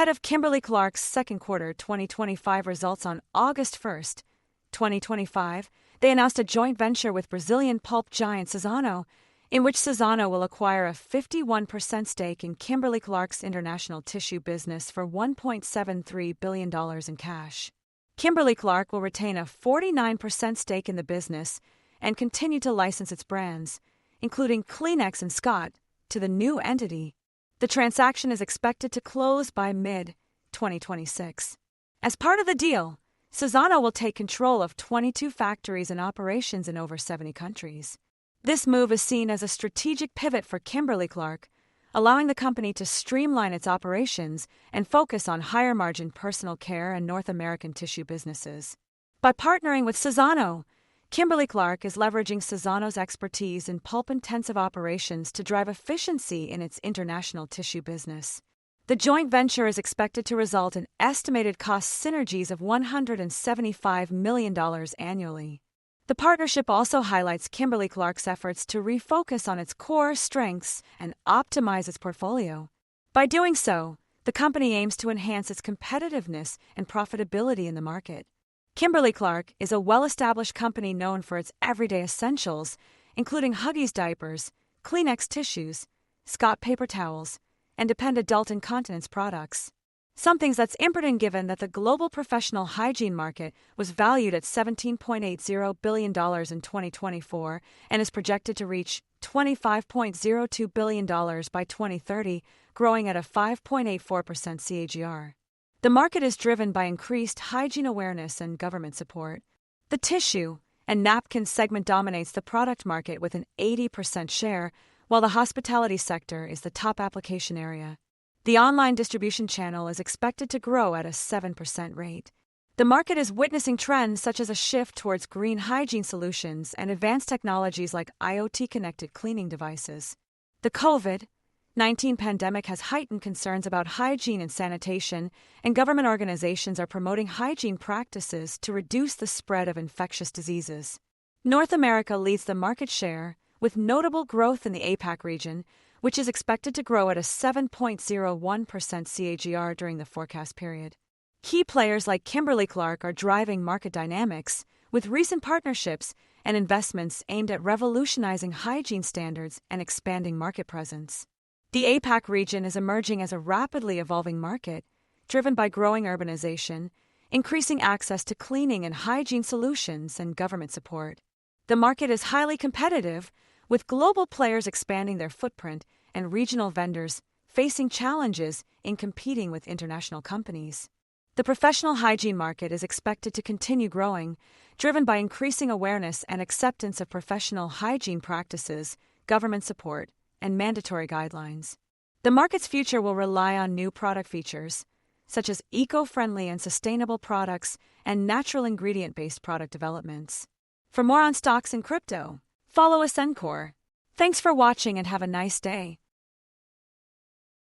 Ahead of Kimberly-Clark's second quarter 2025 results on August 1, 2025, they announced a joint venture with Brazilian pulp giant Suzano, in which Suzano will acquire a 51% stake in Kimberly-Clark's international tissue business for $1.73 billion in cash. Kimberly-Clark will retain a 49% stake in the business and continue to license its brands, including Kleenex and Scott, to the new entity. The transaction is expected to close by mid-2026. As part of the deal, Suzano will take control of 22 factories and operations in over 70 countries. This move is seen as a strategic pivot for Kimberly-Clark, allowing the company to streamline its operations and focus on higher-margin personal care and North American tissue businesses. By partnering with Suzano, Kimberly-Clark is leveraging Suzano's expertise in pulp-intensive operations to drive efficiency in its international tissue business. The joint venture is expected to result in estimated cost synergies of $175 million annually. The partnership also highlights Kimberly-Clark's efforts to refocus on its core strengths and optimize its portfolio. By doing so, the company aims to enhance its competitiveness and profitability in the market. Kimberly-Clark is a well-established company known for its everyday essentials, including Huggies diapers, Kleenex tissues, Scott paper towels, and Depend adult incontinence products. Something that's important given that the global professional hygiene market was valued at $17.80 billion in 2024 and is projected to reach $25.02 billion by 2030, growing at a 5.84% CAGR. The market is driven by increased hygiene awareness and government support. The tissue and napkin segment dominates the product market with an 80% share, while the hospitality sector is the top application area. The online distribution channel is expected to grow at a 7% rate. The market is witnessing trends such as a shift towards green hygiene solutions and advanced technologies like IoT-connected cleaning devices. The COVID-19 pandemic has heightened concerns about hygiene and sanitation, and government organizations are promoting hygiene practices to reduce the spread of infectious diseases. North America leads the market share, with notable growth in the APAC region, which is expected to grow at a 7.01% CAGR during the forecast period. Key players like Kimberly-Clark are driving market dynamics, with recent partnerships and investments aimed at revolutionizing hygiene standards and expanding market presence. The APAC region is emerging as a rapidly evolving market, driven by growing urbanization, increasing access to cleaning and hygiene solutions, and government support. The market is highly competitive, with global players expanding their footprint and regional vendors facing challenges in competing with international companies. The professional hygiene market is expected to continue growing, driven by increasing awareness and acceptance of professional hygiene practices, government support, and mandatory guidelines. The market's future will rely on new product features, such as eco-friendly and sustainable products and natural ingredient-based product developments. For more on stocks and crypto, follow Ascencore. Thanks for watching and have a nice day.